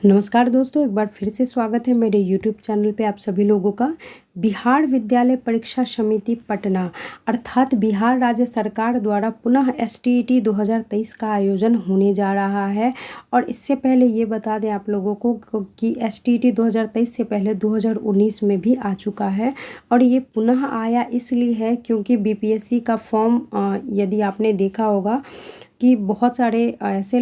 नमस्कार दोस्तों, एक बार फिर से स्वागत है मेरे YouTube चैनल पे आप सभी लोगों का। बिहार विद्यालय परीक्षा समिति पटना अर्थात बिहार राज्य सरकार द्वारा पुनः STET 2023 का आयोजन होने जा रहा है। और इससे पहले ये बता दें आप लोगों को कि STET 2023 से पहले 2019 में भी आ चुका है। और ये पुनः आया इसलिए है क्योंकि BPSC का फॉर्म यदि आपने देखा होगा कि बहुत सारे ऐसे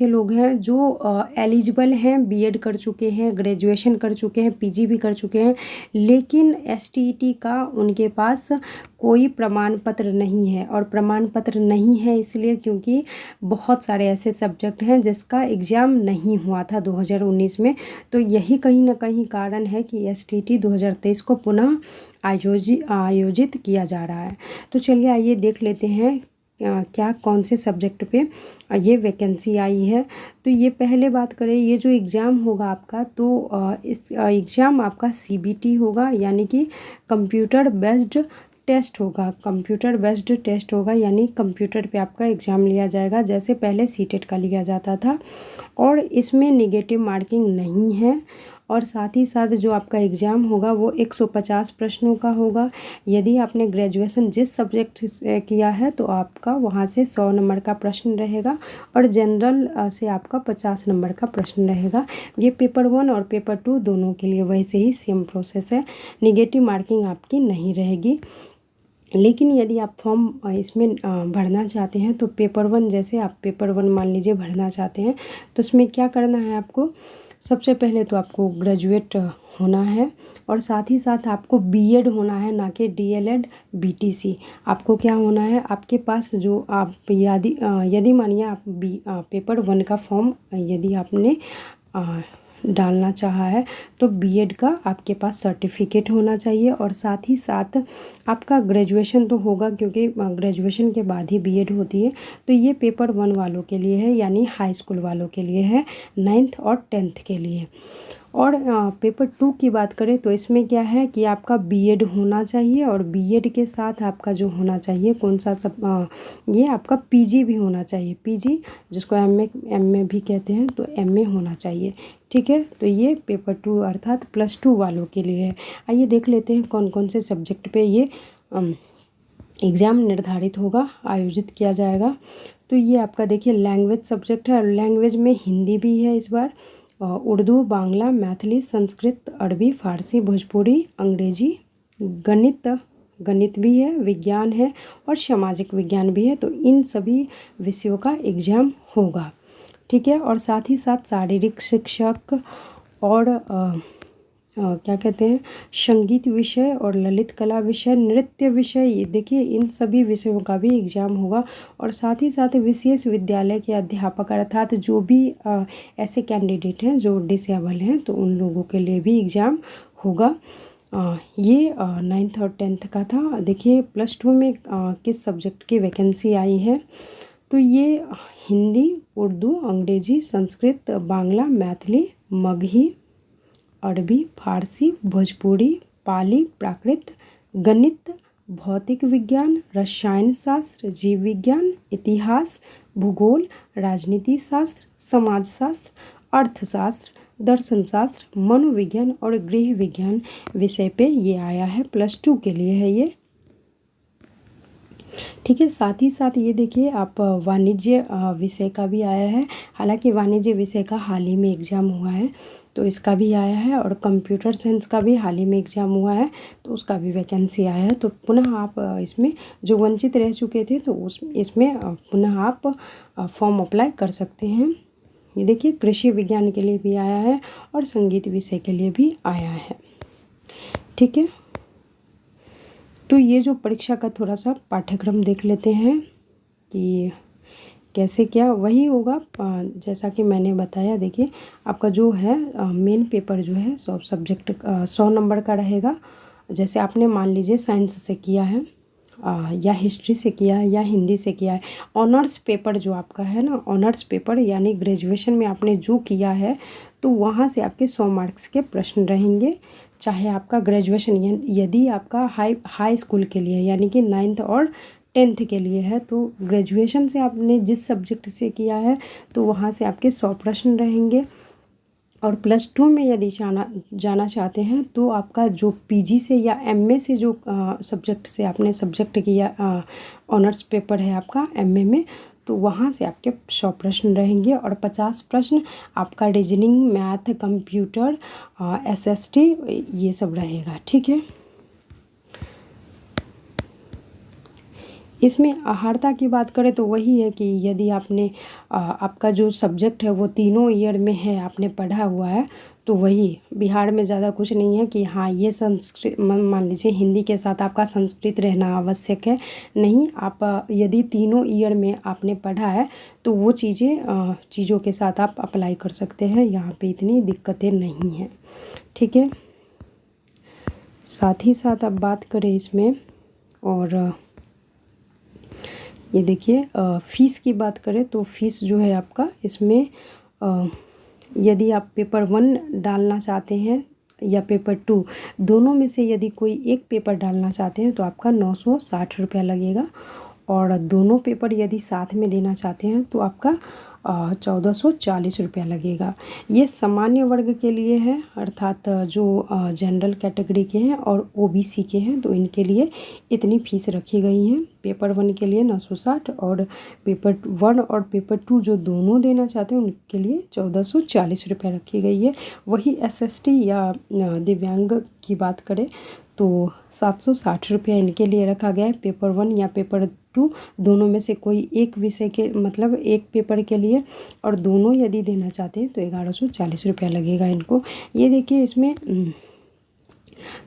लोग हैं जो एलिजिबल हैं, BEd कर चुके हैं, ग्रेजुएशन कर चुके हैं, PG भी कर चुके हैं, लेकिन STET का उनके पास कोई प्रमाण पत्र नहीं है। और प्रमाण पत्र नहीं है इसलिए क्योंकि बहुत सारे ऐसे सब्जेक्ट हैं जिसका एग्ज़ाम नहीं हुआ था 2019 में। तो यही कहीं ना कहीं कारण है कि STET 2023 को पुनः आयोजित किया जा रहा है। तो चलिए आइए देख लेते हैं क्या कौन से सब्जेक्ट पे ये वैकेंसी आई है। तो ये पहले बात करें, ये जो एग्ज़ाम होगा आपका, तो इस एग्ज़ाम आपका CBT होगा, यानी कि कंप्यूटर बेस्ड टेस्ट होगा। कंप्यूटर बेस्ड टेस्ट होगा यानी कंप्यूटर पे आपका एग्ज़ाम लिया जाएगा, जैसे पहले CTET का लिया जाता था। और इसमें नेगेटिव मार्किंग नहीं है। और साथ ही साथ जो आपका एग्ज़ाम होगा वो 150 प्रश्नों का होगा। यदि आपने ग्रेजुएशन जिस सब्जेक्ट से किया है तो आपका वहाँ से 100 नंबर का प्रश्न रहेगा और जनरल से आपका 50 नंबर का प्रश्न रहेगा। ये पेपर 1 और पेपर 2 दोनों के लिए वैसे ही सेम प्रोसेस है। नेगेटिव मार्किंग आपकी नहीं रहेगी। लेकिन यदि आप फॉर्म इसमें भरना चाहते हैं तो पेपर 1, जैसे आप पेपर 1 मान लीजिए भरना चाहते हैं तो उसमें क्या करना है आपको, सबसे पहले तो आपको ग्रेजुएट होना है और साथ ही साथ आपको BEd होना है, ना कि DLEd BTC। आपको क्या होना है, आपके पास जो आप यदि मानिए आप पेपर 1 का फॉर्म यदि आपने डालना चाहा है तो BEd का आपके पास सर्टिफिकेट होना चाहिए। और साथ ही साथ आपका ग्रेजुएशन तो होगा, क्योंकि ग्रेजुएशन के बाद ही BEd होती है। तो ये पेपर 1 वालों के लिए है, यानी हाई स्कूल वालों के लिए है, 9th और 10th के लिए। और पेपर 2 की बात करें तो इसमें क्या है कि आपका BEd होना चाहिए और BEd के साथ आपका जो होना चाहिए कौन सा ये आपका PG भी होना चाहिए। PG जिसको MA भी कहते हैं, तो MA होना चाहिए। ठीक है, तो ये पेपर 2 अर्थात +2 वालों के लिए है। आइए देख लेते हैं कौन कौन से सब्जेक्ट पे ये एग्ज़ाम निर्धारित होगा, आयोजित किया जाएगा। तो ये आपका देखिए लैंग्वेज सब्जेक्ट है और लैंग्वेज में हिंदी भी है इस बार, उर्दू, बांग्ला, मैथिली, संस्कृत, अरबी, फारसी, भोजपुरी, अंग्रेजी, गणित भी है, विज्ञान है और सामाजिक विज्ञान भी है। तो इन सभी विषयों का एग्ज़ाम होगा। ठीक है, और साथ ही साथ शारीरिक शिक्षक और क्या कहते हैं, संगीत विषय और ललित कला विषय, नृत्य विषय, ये देखिए इन सभी विषयों का भी एग्ज़ाम होगा। और साथ ही साथ विशेष विद्यालय के अध्यापक अर्थात जो भी ऐसे कैंडिडेट हैं जो डिसेबल हैं, तो उन लोगों के लिए भी एग्ज़ाम होगा। ये 9th और 10th का था। देखिए +2 में किस सब्जेक्ट की वैकेंसी आई है, तो ये हिंदी, उर्दू, अंग्रेजी, संस्कृत, बांग्ला, मैथिली, मगही, अरबी, फारसी, भोजपुरी, पाली, प्राकृत, गणित, भौतिक विज्ञान, रसायन शास्त्र, जीव विज्ञान, इतिहास, भूगोल, राजनीति शास्त्र, समाजशास्त्र, अर्थशास्त्र, दर्शन शास्त्र, मनोविज्ञान और गृह विज्ञान विषय पे ये आया है। +2 के लिए है ये। ठीक है, साथ ही साथ ये देखिए आप वाणिज्य विषय का भी आया है। हालांकि वाणिज्य विषय का हाल ही में एग्ज़ाम हुआ है, तो इसका भी आया है। और कंप्यूटर साइंस का भी हाल ही में एग्ज़ाम हुआ है, तो उसका भी वैकेंसी आया है। तो पुनः आप इसमें जो वंचित रह चुके थे तो इसमें पुनः आप फॉर्म अप्लाई कर सकते हैं। ये देखिए कृषि विज्ञान के लिए भी आया है और संगीत विषय के लिए भी आया है। ठीक है, तो ये जो परीक्षा का थोड़ा सा पाठ्यक्रम देख लेते हैं कि कैसे क्या वही होगा जैसा कि मैंने बताया। देखिए आपका जो है मेन पेपर जो है 100 सब्जेक्ट 100 नंबर का रहेगा। जैसे आपने मान लीजिए साइंस से किया है या हिस्ट्री से किया है या हिंदी से किया है, ऑनर्स पेपर जो आपका है ना, ऑनर्स पेपर यानी ग्रेजुएशन में आपने जो किया है, तो वहाँ से आपके 100 मार्क्स के प्रश्न रहेंगे। चाहे आपका ग्रेजुएशन यदि आपका हाई स्कूल के लिए यानी कि 9th और 10th के लिए है, तो ग्रेजुएशन से आपने जिस सब्जेक्ट से किया है तो वहाँ से आपके 100 प्रश्न रहेंगे। और +2 में यदि जाना चाहते हैं तो आपका जो पीजी से या एमए से जो सब्जेक्ट से आपने सब्जेक्ट किया, ऑनर्स पेपर है आपका एमए में, तो वहाँ से आपके 100 प्रश्न रहेंगे और 50 प्रश्न आपका रीजनिंग, मैथ, कंप्यूटर, एसएसटी ये सब रहेगा। ठीक है। इसमें आहारता की बात करें तो वही है कि यदि आपने आपका जो सब्जेक्ट है वो तीनों ईयर में है, आपने पढ़ा हुआ है, तो वही बिहार में ज़्यादा कुछ नहीं है कि हाँ ये संस्कृत, मान लीजिए हिंदी के साथ आपका संस्कृत रहना आवश्यक है, नहीं। आप यदि तीनों ईयर में आपने पढ़ा है तो वो चीज़ों के साथ आप अप्लाई कर सकते हैं, यहाँ पे इतनी दिक्कतें नहीं हैं। ठीक है। साथ ही साथ अब बात करें इसमें, और ये देखिए फ़ीस की बात करें तो फ़ीस जो है आपका इसमें, यदि आप पेपर 1 डालना चाहते हैं या पेपर 2, दोनों में से यदि कोई एक पेपर डालना चाहते हैं तो आपका 960 रुपया लगेगा, और दोनों पेपर यदि साथ में देना चाहते हैं तो आपका 1440 रुपया लगेगा। ये सामान्य वर्ग के लिए है, अर्थात जो जनरल कैटेगरी के हैं और ओबीसी के हैं, तो इनके लिए इतनी फ़ीस रखी गई है। पेपर 1 के लिए 960 और पेपर 1 और पेपर 2 जो दोनों देना चाहते हैं उनके लिए 1440 रुपया रखी गई है। वही एसएसटी या दिव्यांग की बात करें तो 760 रुपया इनके लिए रखा गया है, पेपर 1 या पेपर 2 दोनों में से कोई एक विषय के, मतलब एक पेपर के लिए, और दोनों यदि देना चाहते हैं तो 1140 रुपया लगेगा इनको। ये देखिए इसमें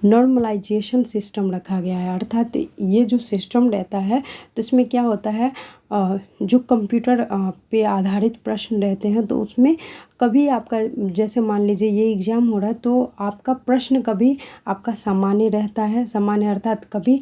नॉर्मलाइजेशन सिस्टम रखा गया है, अर्थात ये जो सिस्टम रहता है तो इसमें क्या होता है, जो कंप्यूटर पे आधारित प्रश्न रहते हैं तो उसमें कभी आपका, जैसे मान लीजिए ये एग्ज़ाम हो रहा है तो आपका प्रश्न कभी आपका सामान्य रहता है, सामान्य अर्थात कभी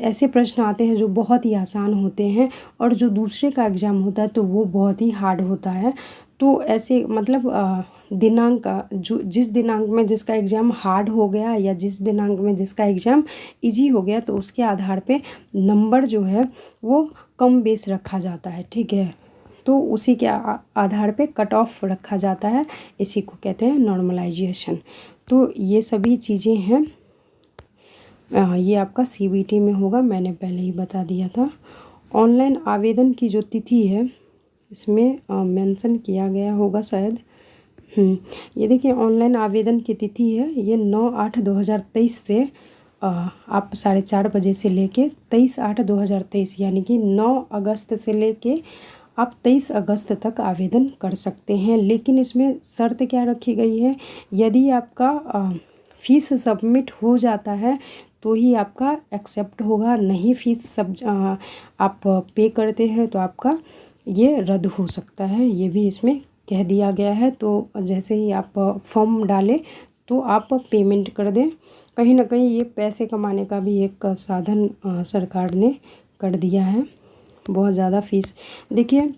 ऐसे प्रश्न आते हैं जो बहुत ही आसान होते हैं, और जो दूसरे का एग्ज़ाम होता है तो वो बहुत ही हार्ड होता है। तो ऐसे मतलब दिनांक जो जिस दिनांक में जिसका एग्ज़ाम हार्ड हो गया या जिस दिनांक में जिसका एग्ज़ाम इजी हो गया तो उसके आधार पे नंबर जो है वो कम बेस रखा जाता है। ठीक है। तो उसी के आधार पे कट ऑफ रखा जाता है, इसी को कहते हैं नॉर्मलाइजेशन। तो ये सभी चीज़ें हैं, ये आपका सीबीटी में होगा, मैंने पहले ही बता दिया था। ऑनलाइन आवेदन की जो तिथि है इसमें मेंशन किया गया होगा शायद। ये देखिए ऑनलाइन आवेदन की तिथि है ये 9/8/2023 से आप 4:30 बजे से लेके 23/8/2023 यानी कि 9 अगस्त से लेके आप 23 अगस्त तक आवेदन कर सकते हैं। लेकिन इसमें शर्त क्या रखी गई है, यदि आपका फ़ीस सबमिट हो जाता है तो ही आपका एक्सेप्ट होगा, नहीं फ़ीस आप पे करते हैं तो आपका ये रद्द हो सकता है, ये भी इसमें कह दिया गया है। तो जैसे ही आप फॉर्म डालें तो आप पेमेंट कर दें। कहीं ना कहीं ये पैसे कमाने का भी एक साधन सरकार ने कर दिया है, बहुत ज़्यादा फ़ीस। देखिए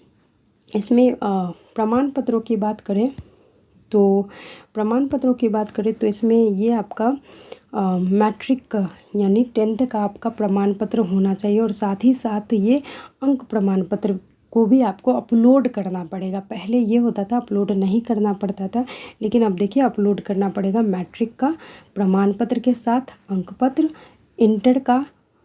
इसमें प्रमाण पत्रों की बात करें तो इसमें ये आपका मैट्रिक यानी 10th का आपका प्रमाण पत्र होना चाहिए, और साथ ही साथ ये अंक प्रमाण पत्र को भी आपको अपलोड करना पड़ेगा। पहले ये होता था अपलोड नहीं करना पड़ता था, लेकिन अब देखिए अपलोड करना पड़ेगा। मैट्रिक का प्रमाण पत्र के साथ अंक पत्र, इंटर का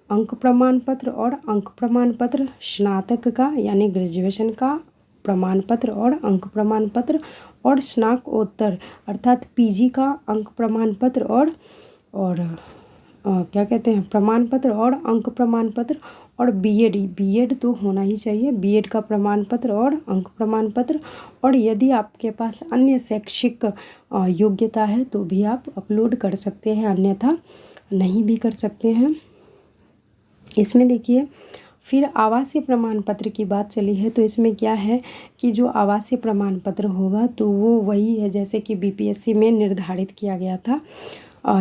अंक प्रमाण पत्र और अंक प्रमाण पत्र, स्नातक का यानी ग्रेजुएशन का प्रमाण पत्र और अंक प्रमाण पत्र, और स्नातकोत्तर अर्थात पीजी का अंक प्रमाण पत्र और क्या कहते हैं प्रमाण पत्र और अंक प्रमाण पत्र, और बीएड तो होना ही चाहिए, बीएड का प्रमाण पत्र और अंक प्रमाण पत्र। और यदि आपके पास अन्य शैक्षिक योग्यता है तो भी आप अपलोड कर सकते हैं, अन्यथा नहीं भी कर सकते हैं। इसमें देखिए फिर आवासीय प्रमाण पत्र की बात चली है, तो इसमें क्या है कि जो आवासीय प्रमाण पत्र होगा तो वो वही है जैसे कि बीपीएससी में निर्धारित किया गया था।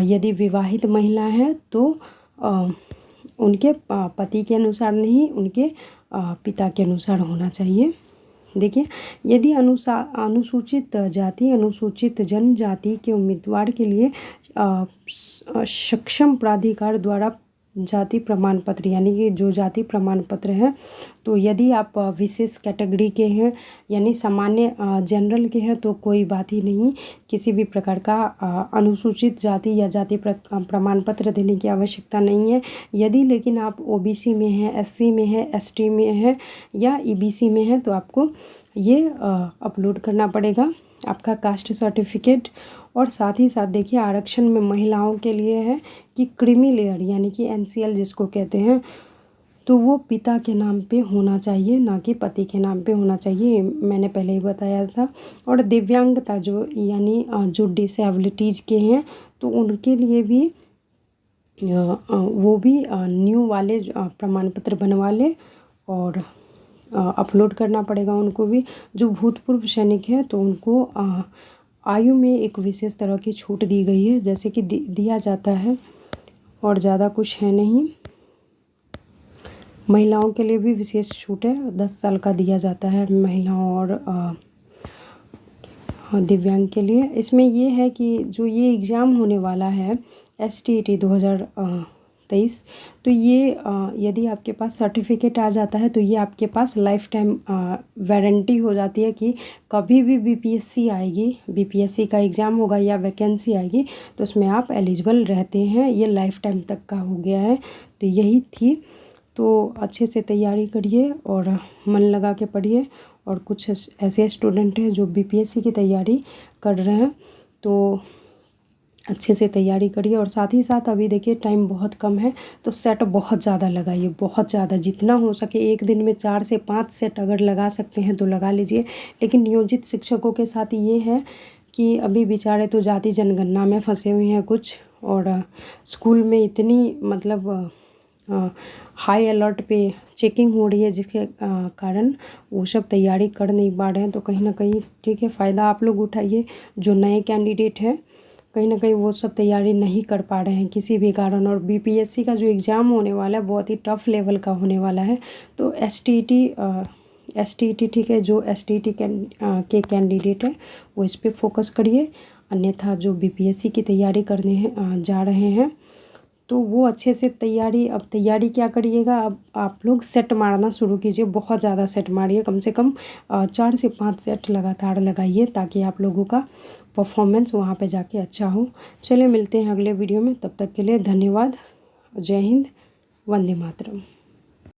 यदि विवाहित महिला है तो उनके पति के अनुसार नहीं, उनके पिता के अनुसार होना चाहिए। देखिए यदि अनुसूचित जाति अनुसूचित जनजाति के उम्मीदवार के लिए सक्षम प्राधिकार द्वारा जाति प्रमाण पत्र यानी कि जो जाति प्रमाण पत्र है, तो यदि आप विशेष कैटेगरी के हैं यानी सामान्य जनरल के हैं तो कोई बात ही नहीं, किसी भी प्रकार का अनुसूचित जाति या जाति प्रमाण पत्र देने की आवश्यकता नहीं है। यदि लेकिन आप ओबीसी में हैं, एससी में हैं, एसटी में हैं या ईबीसी में हैं तो आपको ये अपलोड करना पड़ेगा, आपका कास्ट सर्टिफिकेट। और साथ ही साथ देखिए आरक्षण में महिलाओं के लिए है कि क्रीमी लेयर यानी कि एनसीएल जिसको कहते हैं, तो वो पिता के नाम पे होना चाहिए, ना कि पति के नाम पे होना चाहिए, मैंने पहले ही बताया था। और दिव्यांगता जो यानी जो डिसेबिलिटीज़ के हैं तो उनके लिए भी वो भी न्यू वाले प्रमाण पत्र बनवा ले और अपलोड करना पड़ेगा उनको भी। जो भूतपूर्व सैनिक है तो उनको आयु में एक विशेष तरह की छूट दी गई है, जैसे कि दिया जाता है और ज़्यादा कुछ है नहीं। महिलाओं के लिए भी विशेष छूट है, 10 साल का दिया जाता है महिलाओं और दिव्यांग के लिए। इसमें ये है कि जो ये एग्ज़ाम होने वाला है STET 2023, तो ये यदि आपके पास सर्टिफिकेट आ जाता है तो ये आपके पास लाइफ टाइम वारंटी हो जाती है कि कभी भी बीपीएससी आएगी, बीपीएससी का एग्ज़ाम होगा या वैकेंसी आएगी तो उसमें आप एलिजिबल रहते हैं, ये लाइफ टाइम तक का हो गया है। तो यही थी, तो अच्छे से तैयारी करिए और मन लगा के पढ़िए। और कुछ ऐसे स्टूडेंट हैं जो बीपीएससी की तैयारी कर रहे हैं तो अच्छे से तैयारी करिए। और साथ ही साथ अभी देखिए टाइम बहुत कम है तो सेट बहुत ज़्यादा लगाइए, बहुत ज़्यादा, जितना हो सके एक दिन में 4 से 5 सेट अगर लगा सकते हैं तो लगा लीजिए। लेकिन नियोजित शिक्षकों के साथ ये है कि अभी बेचारे तो जाति जनगणना में फंसे हुए हैं कुछ, और स्कूल में इतनी मतलब हाई अलर्ट पे चेकिंग हो रही है जिसके कारण वो सब तैयारी कर नहीं पा रहे हैं। तो कहीं ना कहीं ठीक है, फ़ायदा आप लोग उठाइए। जो नए कैंडिडेट हैं कहीं ना कहीं वो सब तैयारी नहीं कर पा रहे हैं किसी भी कारण। और बीपीएससी का जो एग्ज़ाम होने वाला है बहुत ही टफ़ लेवल का होने वाला है। तो एसटीईटी ठीक है, जो एसटीईटी के कैंडिडेट हैं वो इस पर फोकस करिए। अन्यथा जो बीपीएससी की तैयारी करने हैं जा रहे हैं तो वो अच्छे से अब तैयारी क्या करिएगा, अब आप लोग सेट मारना शुरू कीजिए, बहुत ज़्यादा सेट मारिए, कम से कम 4 से 5 सेट लगातार लगाइए ताकि आप लोगों का परफॉर्मेंस वहाँ पे जाके अच्छा हो। चलिए मिलते हैं अगले वीडियो में, तब तक के लिए धन्यवाद। जय हिंद, वंदे मातरम।